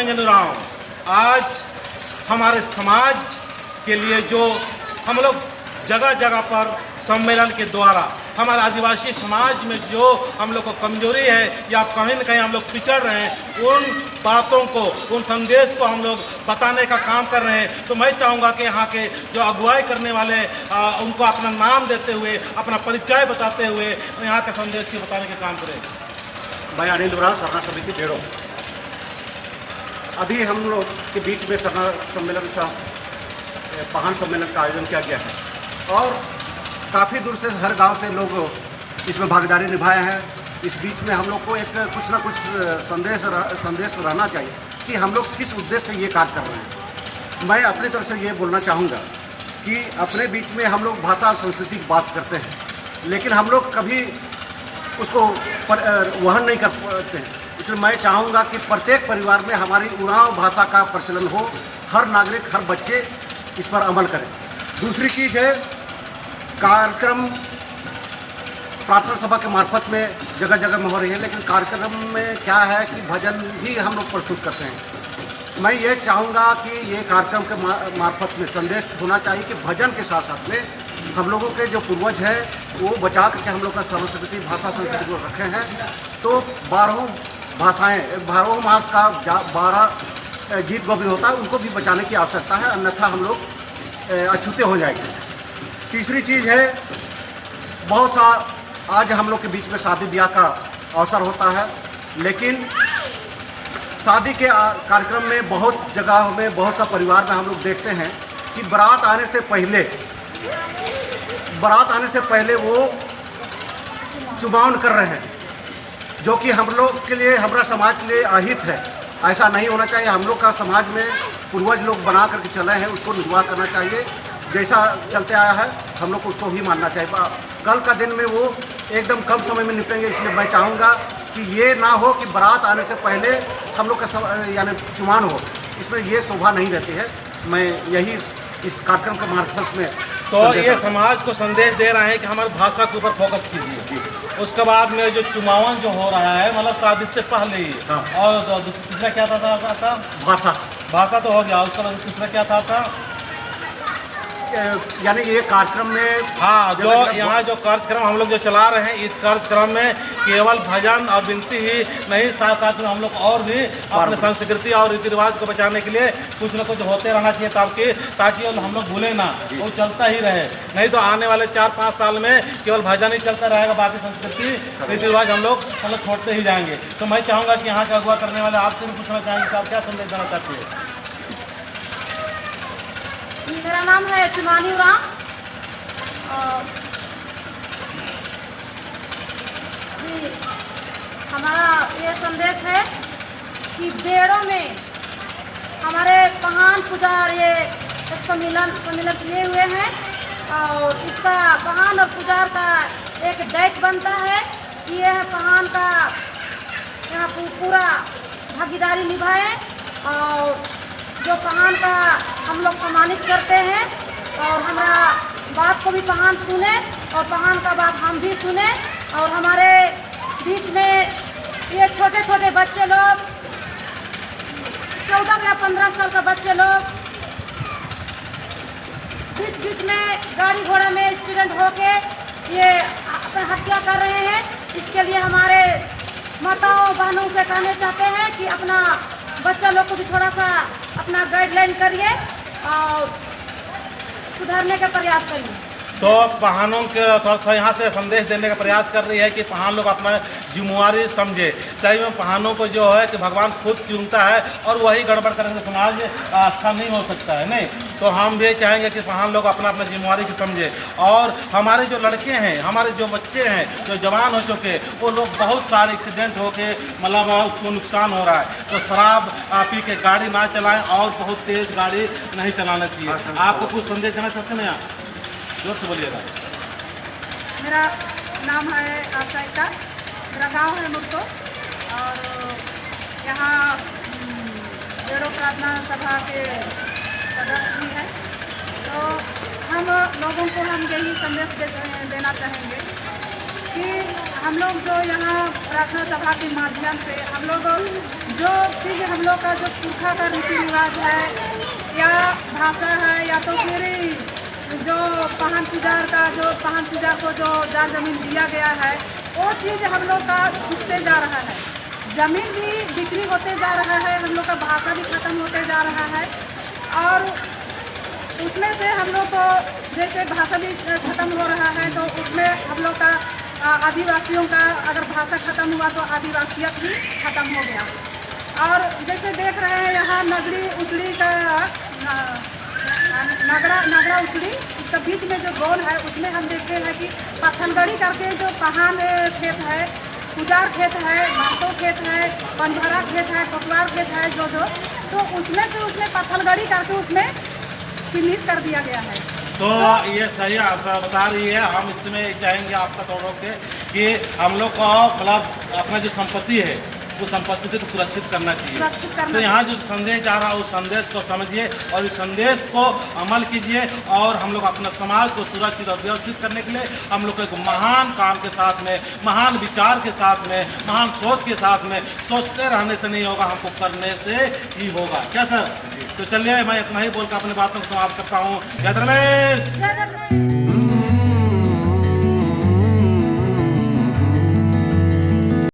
निरंजन उरांव, आज हमारे समाज के लिए जो हम लोग जगह जगह पर सम्मेलन के द्वारा हमारे आदिवासी समाज में जो हम लोग को कमजोरी है या कहीं न कहीं हम लोग पिछड़ रहे हैं, उन बातों को, उन संदेश को हम लोग बताने का काम कर रहे हैं। तो मैं चाहूँगा कि यहाँ के जो अगुवाई करने वाले उनको अपना नाम देते हुए, अपना परिचय बताते हुए यहाँ के संदेश को बताने का काम करें। मैं अनिल उरांव, सरना समिति बेड़ो। अभी हम लोग के बीच में सरना सम्मेलन पहान सम्मेलन का आयोजन किया गया है और काफ़ी दूर से हर गांव से लोग इसमें भागीदारी निभाए हैं। इस बीच में हम लोग को एक कुछ ना कुछ संदेश रहना चाहिए कि हम लोग किस उद्देश्य से ये कार्य कर रहे हैं। मैं अपनी तरफ से ये बोलना चाहूँगा कि अपने बीच में हम लोग भाषा और संस्कृति की बात करते हैं, लेकिन हम लोग कभी उसको वहन नहीं कर पाते हैं। इसलिए मैं चाहूँगा कि प्रत्येक परिवार में हमारी उरांव भाषा का प्रचलन हो, हर नागरिक, हर बच्चे इस पर अमल करें। दूसरी चीज़ है, कार्यक्रम प्रार्थना सभा के मार्फत में जगह जगह में हो रही है, लेकिन कार्यक्रम में क्या है कि भजन भी हम लोग प्रस्तुत करते हैं। मैं ये चाहूँगा कि ये कार्यक्रम के मार्फत में संदेश होना चाहिए कि भजन के साथ साथ में हम लोगों के जो पूर्वज है वो बचा करके हम लोग का संस्कृति, भाषा, संस्कृति को रखे हैं। तो 12 भाषाएँ, 12 मास का 12 गीत गोविंद होता है, उनको भी बचाने की आवश्यकता है, अन्यथा हम लोग अछूते हो जाएंगे। तीसरी चीज़ है, बहुत सा आज हम लोग के बीच में शादी ब्याह का अवसर होता है, लेकिन शादी के कार्यक्रम में बहुत जगह में, बहुत सा परिवार में हम लोग देखते हैं कि बारात आने से पहले वो चुमावन कर रहे हैं, जो कि हम लोग के लिए, हमारा समाज के लिए अहित है। ऐसा नहीं होना चाहिए। हम लोग का समाज में पूर्वज लोग बना करके चले हैं, उसको निर्वाह करना चाहिए। जैसा चलते आया है हम लोग को उसको ही मानना चाहिए। कल का दिन में वो एकदम कम समय में निपटेंगे, इसलिए मैं चाहूँगा कि ये ना हो कि बारात आने से पहले हम लोग का यानी चुमान हो, इसमें ये शोभा नहीं रहती है। मैं यही इस कार्यक्रम के मार्फत में तो ये समाज को संदेश दे रहे हैं कि हमारी भाषा के ऊपर फोकस कीजिए। उसके बाद में जो चुमावन जो हो रहा है, मतलब शादी से पहले ही। हाँ। और तीसरा क्या था? भाषा तो हो गया, उसका तीसरा क्या था? यानी ये कार्यक्रम में, हाँ, जो यहाँ जो कार्यक्रम हम लोग जो चला रहे हैं, इस कार्यक्रम में केवल भजन और विनती ही नहीं, साथ साथ में हम लोग और भी अपने संस्कृति और रीति रिवाज को बचाने के लिए कुछ न कुछ होते रहना चाहिए, ताकि हम लोग भूलें ना, वो चलता ही रहे। नहीं तो आने वाले 4-5 साल में केवल भजन ही चलता रहेगा, बाकी संस्कृति रीति रिवाज हम लोग मतलब छोड़ते ही जाएंगे। तो मैं चाहूँगा कि यहाँ का अगुवा करने वाले आपसे भी पूछना चाहेंगे कि आप क्या संदेश देना चाहते हैं? मेरा नाम है चुमानी उरांव। हमारा ये संदेश है कि बेड़ों में हमारे पहान पुजार ये एक सम्मेलन किए हुए हैं, और इसका पहान और पुजार का एक दायित्व बनता है कि यह पहान का यहाँ पूरा भागीदारी निभाएं, और जो पहान का हम लोग सम्मानित करते हैं, और हमारा बात को भी पहान सुने और पहान का बात हम भी सुने। और हमारे बीच में ये छोटे छोटे बच्चे लोग, 14 या 15 साल का बच्चे लोग बीच में गाड़ी घोड़ा में एक्सीडेंट होके ये अपनी हत्या कर रहे हैं। इसके लिए हमारे माताओं बहनों से कहना चाहते हैं कि अपना बच्चा लोग को भी थोड़ा सा अपना गाइडलाइन करिए और सुधारने का प्रयास करिए। तो पहानों के थोड़ा सा यहाँ से संदेश देने का प्रयास कर रही है कि पहान लोग अपना जिम्मेवारी समझे। सही में पहानों को जो है कि भगवान खुद चुनता है, और वही गड़बड़ करेंगे तो समाज अच्छा नहीं हो सकता है। नहीं तो हम भी चाहेंगे कि पहान लोग अपना अपना जिम्मेवारी की समझे। और हमारे जो लड़के हैं, हमारे जो बच्चे हैं, जो जवान हो चुके, वो लोग बहुत सारे एक्सीडेंट होके मतलब उसको नुकसान हो रहा है। तो शराब पी के गाड़ी ना चलाएं और बहुत तेज़ गाड़ी नहीं चलाना चाहिए। आपको कुछ संदेश देना चाहते हैं आप? जोर से बोलिएगा। मेरा नाम है आशा एक्ता, मेरा गांव है मुर्तो, और यहाँ बेड़ो प्रार्थना सभा के सदस्य भी हैं। तो हम लोगों को हम यही संदेश देना चाहेंगे कि हम लोग जो यहाँ प्रार्थना सभा के माध्यम से हम लोग जो चीज़ हम लोग का जो पुरखा का रीति रिवाज है या भाषा है या तो फिर जो पहान पुजार का जो पहान पुजार को जो जार जमीन दिया गया है वो चीज़ हम लोग का छूटते जा रहा है। ज़मीन भी बिक्री होते जा रहा है, हम लोग का भाषा भी ख़त्म होते जा रहा है और उसमें से हम लोग को जैसे भाषा भी ख़त्म हो रहा है तो उसमें हम लोग का आदिवासियों का अगर भाषा ख़त्म हुआ तो आदिवासियत भी ख़त्म हो गया। और जैसे देख रहे हैं यहाँ नगड़ी उचड़ी का नगड़ा उचड़ी उसका बीच में जो गोल है उसमें हम देखते हैं कि पत्थलगड़ी करके जो पहान खेत है, पुजार खेत है, महतो खेत है, बनभरा खेत है, पटवार खेत है जो तो उसमें से उसमें पत्थलगड़ी करके उसमें चिन्हित कर दिया गया है। तो ये सही आप बता रही है। हम इसमें चाहेंगे आपका तौर के कि हम लोग को मतलब अपना जो संपत्ति है वो संपत्ति को सुरक्षित करना चाहिए। तो यहाँ जो संदेश जा रहा है उस संदेश को समझिए और इस संदेश को अमल कीजिए और हम लोग अपना समाज को सुरक्षित और व्यवस्थित करने के लिए हम लोग को एक महान काम के साथ में, महान विचार के साथ में, महान सोच के साथ में, सोचते रहने से नहीं होगा, हमको करने से ही होगा। क्या सर? तो चलिए मैं इतना ही बोलकर अपनी बातों को समाप्त करता हूँ। जय धर्मेश।